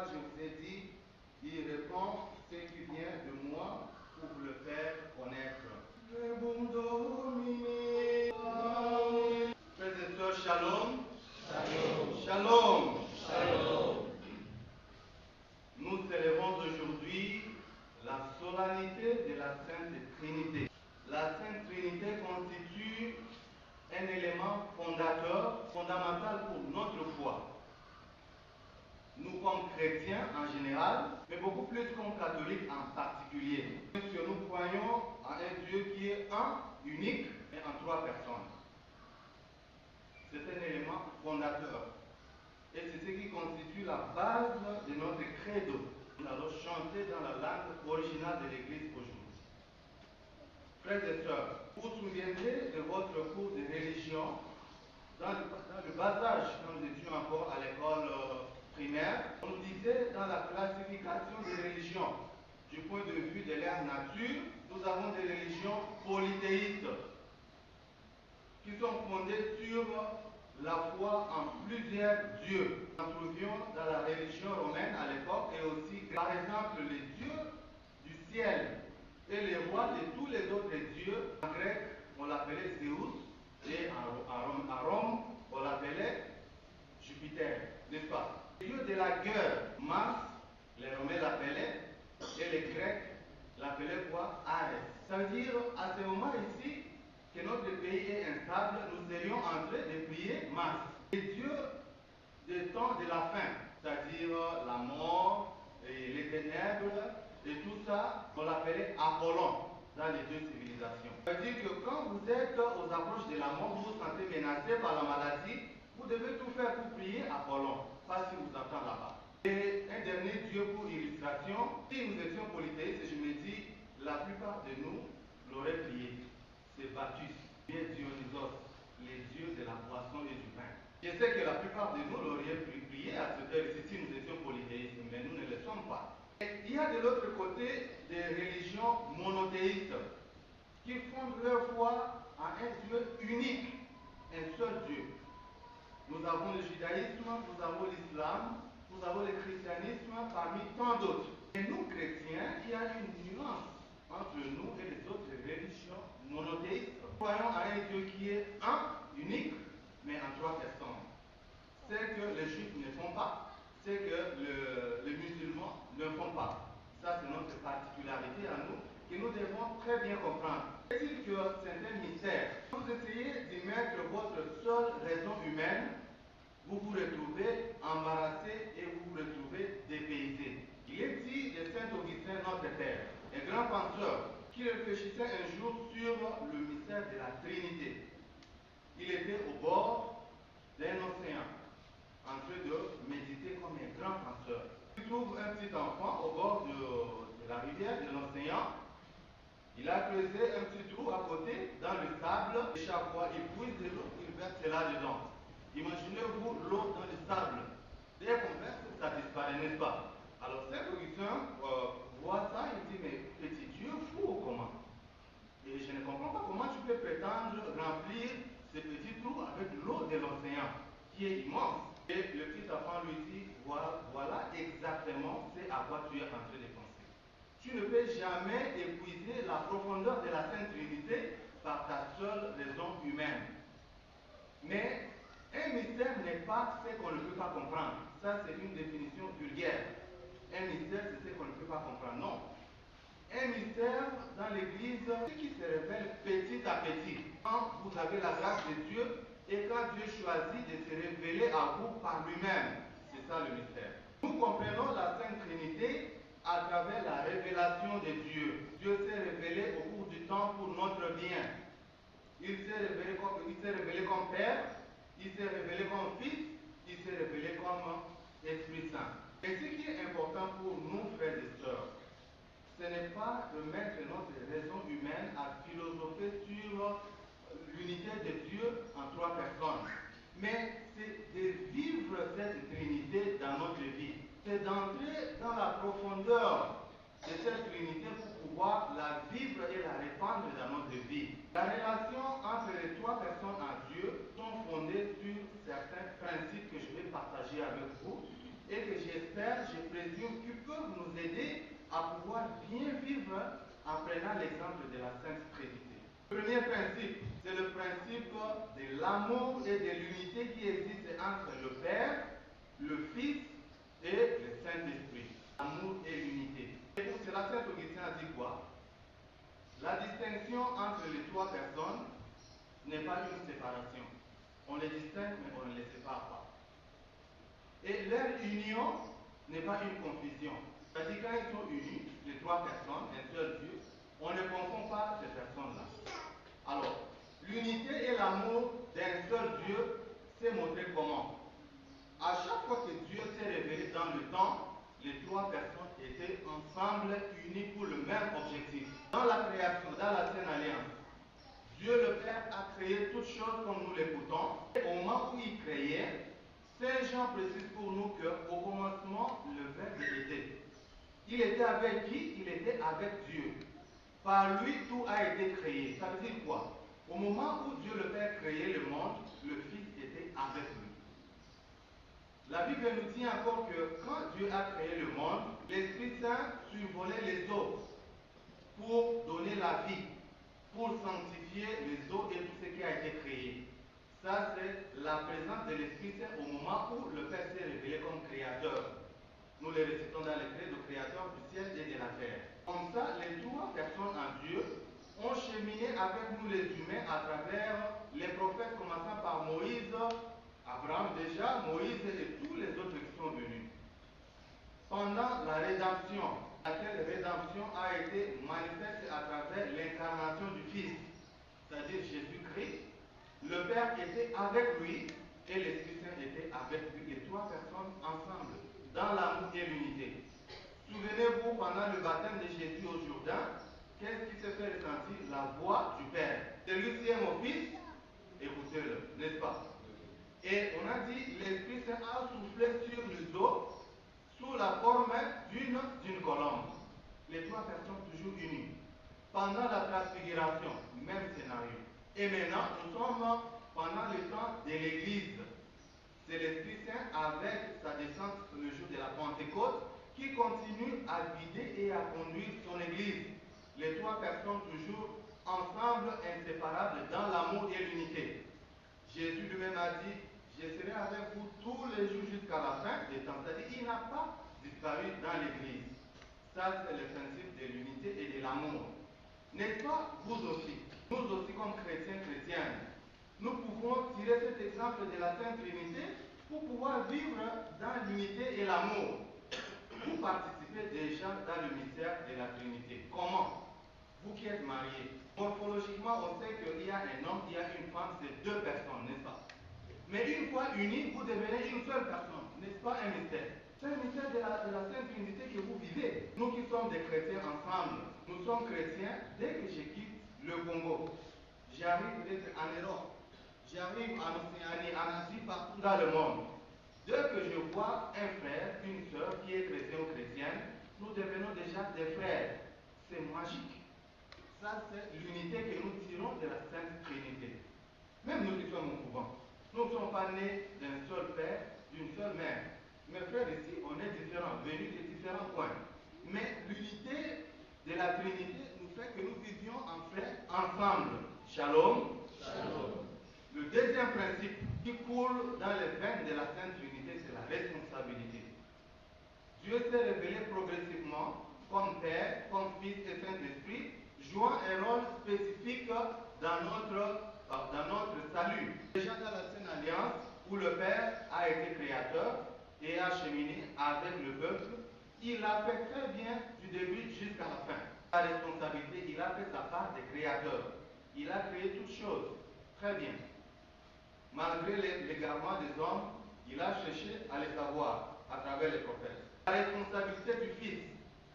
fois je vous ai dit, il répond ce qui vient de moi pour vous le faire connaître. Frères et sœurs, shalom. Shalom. Shalom. Shalom. Nous célébrons aujourd'hui la solennité de la Sainte Trinité. La Sainte Trinité constitue un élément fondamental pour notre foi. Nous, comme chrétiens en général, mais beaucoup plus comme catholiques en particulier, parce que nous croyons en un Dieu qui est un, unique et en trois personnes. C'est un élément fondateur. Et c'est ce qui constitue la base de notre credo. Nous allons chanter dans la langue originale de l'Église aujourd'hui. Frères et sœurs, vous vous souviendrez de votre cours de religion dans le bas âge, quand nous étions encore à l'école primaire. On nous disait dans la classification des religions, du point de vue de leur nature, nous avons des religions polythéistes qui sont fondées sur la foi en plusieurs dieux. Nous trouvions dans la religion romaine à l'époque et aussi, par exemple, les dieux du ciel et les rois de tous les autres dieux. En grec, on l'appelait Zeus et à Rome, on l'appelait Jupiter, n'est-ce pas? Les dieux de la guerre, Mars, les Romains l'appelaient et les Grecs l'appelaient quoi? Arès. Ça veut dire, à ce moment ici, que notre pays est instable, nous serions en train de prier Mars. Les dieux des temps de la fin, c'est-à-dire la mort et les ténèbres et tout ça, on l'appelait Apollon dans les deux civilisations. Ça veut dire que quand vous êtes aux approches de la mort, vous vous sentez menacé par la maladie, vous devez tout faire pour prier Apollon, pas si vous attend là-bas. Et un dernier dieu pour illustration, si nous étions polythéistes, je me dis, la plupart de nous l'auraient prié. C'est Bacchus, bien Dionysos, les dieux de la boisson et du vin. Je sais que la plupart de nous l'auraient prié à cette heure-ci si nous étions polythéistes, mais nous ne le sommes pas. Et il y a de l'autre côté des religions monothéistes qui fondent leur foi en un Dieu unique, un seul Dieu. Nous avons le judaïsme, nous avons l'islam, nous avons le christianisme parmi tant d'autres. Et nous, chrétiens, il y a une nuance entre nous et les autres religions monothéistes. Nous croyons à un Dieu qui est un, unique, mais en trois personnes. C'est que les juifs ne font pas, c'est que les musulmans ne font pas. Ça, c'est notre particularité à nous, que nous devons très bien comprendre. Est-il que certains mystères, quand vous essayez d'y mettre votre seule raison humaine, vous vous retrouvez embarrassé et vous vous retrouvez dépaysé. Il est dit de Saint Augustin, notre Père, un grand penseur, qui réfléchissait un jour sur le mystère de la Trinité. Il était au bord d'un océan, en train de méditer comme un grand penseur. Il trouve un petit enfant au bord de la rivière, de l'océan. Il a creusé un petit trou à côté, dans le sable, et chaque fois il puise de l'eau, il verse là-dedans. Imaginez-vous l'eau dans le sable. Dès qu'on verse, ça disparaît, n'est-ce pas? Alors Saint Augustin voit ça, il dit, mais petit Dieu, fou ou comment? Et je ne comprends pas comment tu peux prétendre remplir ce petit trou avec l'eau de l'océan, qui est immense. Et le petit enfant lui dit, voilà exactement ce à quoi tu es en train de penser. Tu ne peux jamais épuiser la profondeur de la Sainte Trinité par ta seule raison humaine. Mais un mystère n'est pas ce qu'on ne peut pas comprendre. Ça, c'est une définition vulgaire. Un mystère, c'est ce qu'on ne peut pas comprendre. Non. Un mystère dans l'Église, ce qui se révèle petit à petit. Quand vous avez la grâce de Dieu et quand Dieu choisit de se révéler à vous par lui-même. C'est ça le mystère. Nous comprenons la Sainte Trinité à travers la révélation de Dieu. Dieu s'est révélé au cours du temps pour notre bien. Il s'est révélé comme Père, il s'est révélé comme Fils, il s'est révélé comme Esprit Saint. Et ce qui est important pour nous, frères et sœurs, ce n'est pas de mettre notre raison humaine à philosopher sur l'unité de Dieu en trois personnes, mais c'est de vivre cette Trinité dans notre vie. C'est d'entrer dans la profondeur de cette Trinité pour pouvoir la vivre et la répandre dans notre vie. La relation entre les trois personnes en Dieu sont fondées sur certains principes que je vais partager avec vous et que j'espère, je Jésus qui peuvent nous aider à pouvoir bien vivre en prenant l'exemple de la Sainte Trinité. Le premier principe, c'est le principe de l'amour et de l'unité qui existe entre le Père, le Fils et le Saint-Esprit. L'amour et l'unité. Et pour cela, Saint Augustin a dit quoi? La distinction entre les trois personnes n'est pas une séparation. On les distingue, mais on ne les sépare pas. Et leur union n'est pas une confusion. C'est-à-dire quand ils sont unis, les trois personnes, un seul Dieu, on ne confond pas ces personnes-là. Alors, l'unité et l'amour d'un seul Dieu s'est montré comment? À chaque fois que Dieu s'est révélé dans le temps, les trois personnes étaient ensemble, unies pour le même objectif. Dans la création, dans la Sainte Alliance, Dieu le Père a créé toutes choses comme nous l'écoutons. Et au moment où il créait, Saint Jean précise pour nous qu'au commencement, le Verbe était. Il était avec qui? Il était avec Dieu. Par lui, tout a été créé. Ça veut dire quoi? Au moment où Dieu le Père créait le monde, le Fils était avec lui. La Bible nous dit encore que quand Dieu a créé le monde, l'Esprit Saint survolait les eaux pour donner la vie, pour sanctifier les eaux et tout ce qui a été créé. Ça, c'est la présence de l'Esprit Saint au moment où le Père s'est révélé comme créateur. Nous les récitons dans les credos, créateur du ciel et de la terre. Comme ça, les trois personnes en Dieu ont cheminé avec nous les humains à travers les prophètes, commençant par Moïse, Abraham déjà, Moïse et tous les autres qui sont venus. Pendant la rédemption, laquelle rédemption a été manifeste à travers l'incarnation du Fils, c'est-à-dire Jésus-Christ, le Père était avec lui et l'Esprit Saint était avec lui, les trois personnes ensemble, dans l'amour et l'unité. Souvenez-vous, pendant le baptême de Jésus au Jourdain, qu'est-ce qui se fait ressentir? La voix du Père. Celui-ci est mon Fils, écoutez-le, n'est-ce pas? Et on a dit, l'Esprit Saint a soufflé sur les eaux sous la forme d'une colombe. Les trois personnes toujours unies. Pendant la transfiguration, même scénario. Et maintenant, nous sommes pendant le temps de l'Église. C'est l'Esprit Saint avec sa descente le jour de la Pentecôte qui continue à guider et à conduire son Église. Les trois personnes toujours ensemble, inséparables dans l'amour et l'unité. Jésus lui-même a dit, je serai avec vous tous les jours jusqu'à la fin des temps. C'est-à-dire qu'il n'a pas disparu dans l'Église. Ça, c'est le principe de l'unité et de l'amour. N'est-ce pas, vous aussi, nous aussi comme chrétiens, chrétiennes, nous pouvons tirer cet exemple de la Sainte Trinité pour pouvoir vivre dans l'unité et l'amour. Vous participez déjà dans le mystère de la Trinité. Comment? Vous qui êtes mariés, morphologiquement, on sait qu'il y a un homme, il y a une femme, c'est deux personnes, n'est-ce pas? Mais une fois unis, vous devenez une seule personne. N'est-ce pas un mystère? C'est un mystère de la Sainte Trinité que vous vivez. Nous qui sommes des chrétiens ensemble, nous sommes chrétiens dès que je quitte le Congo. J'arrive peut-être en Europe, j'arrive en Océanie, en Asie, partout dans le monde. Dès que je vois un frère, une sœur qui est chrétien ou chrétienne, nous devenons déjà des frères. C'est magique. Ça, c'est l'unité que nous tirons de la Sainte Trinité. Même nous qui sommes au couvent, nous ne sommes pas nés d'un seul père, d'une seule mère. Mes frères ici, on est différents, venus de différents coins. Mais l'unité de la Trinité nous fait que nous vivions en frères ensemble. Shalom. Shalom. Le deuxième principe qui coule dans les veines de la Sainte Trinité, c'est la responsabilité. Dieu s'est révélé progressivement comme Père, comme Fils et Saint-Esprit, jouant un rôle spécifique dans notre salut. Déjà dans la Sainte Alliance, où le Père a été créateur et a cheminé avec le peuple, il a fait très bien du début jusqu'à la fin. Sa responsabilité, il a fait sa part de créateur. Il a créé toutes choses. Très bien. Malgré l'égarement des hommes, il a cherché à les savoir à travers les prophètes. La responsabilité du Fils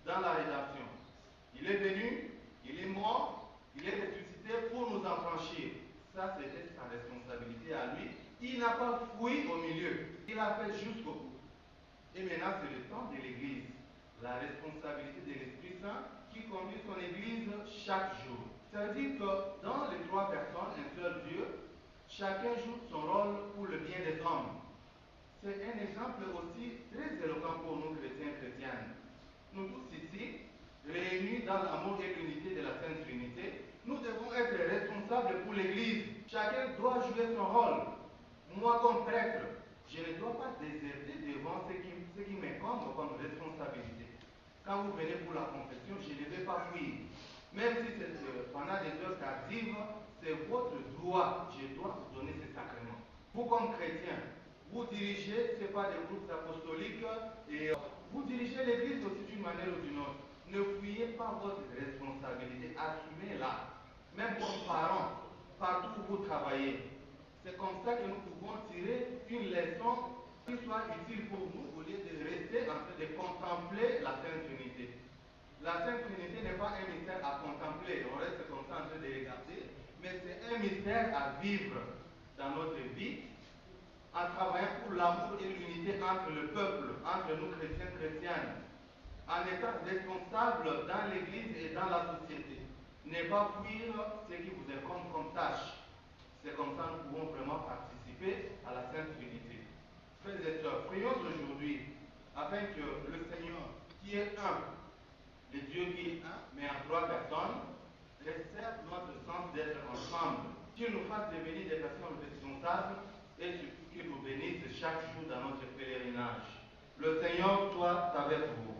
dans la rédemption. Il est venu, il est mort, il est ressuscité pour nous affranchir. Ça, c'était sa responsabilité à lui. Il n'a pas fui au milieu. Il a fait jusqu'au bout. Et maintenant, c'est le temps de l'Église. La responsabilité de l'Esprit Saint qui conduit son Église chaque jour. Ça veut dire que dans les trois personnes, un seul Dieu, chacun joue son rôle pour le bien des hommes. C'est un exemple aussi très éloquent pour nous chrétiens et chrétiennes. dans l'amour et l'unité de la Sainte Trinité, nous devons être responsables pour l'Église. Chacun doit jouer son rôle. Moi, comme prêtre, je ne dois pas déserter devant ce qui m'incombe comme responsabilité. Quand vous venez pour la confession, je ne vais pas fuir. Même si c'est pendant des heures tardives, c'est votre droit. Je dois vous donner ce sacrement. Vous, comme chrétien, vous dirigez, ce n'est pas des groupes apostoliques, et vous dirigez l'Église aussi d'une manière ou d'une autre. Ne fuyez pas votre responsabilité, assumez-la. Même comme parents, partout où vous travaillez. C'est comme ça que nous pouvons tirer une leçon qui soit utile pour nous au lieu de rester en train de contempler la Sainte Trinité. La Sainte Trinité n'est pas un mystère à contempler, on reste comme ça en train de regarder, mais c'est un mystère à vivre dans notre vie, en travaillant pour l'amour et l'unité entre le peuple, entre nous chrétiens, chrétiennes, en étant responsables dans l'Église et dans la société. Ne pas fuir ce qui vous incombe comme tâche. C'est comme ça que nous pouvons vraiment participer à la Sainte Trinité. Frères et sœurs, prions aujourd'hui afin que le Seigneur, qui est un, le Dieu qui est un, mais en trois personnes, resserre notre sens d'être ensemble, qu'il nous fasse devenir des personnes responsables et surtout qu'il nous bénisse chaque jour dans notre pèlerinage. Le Seigneur soit avec vous.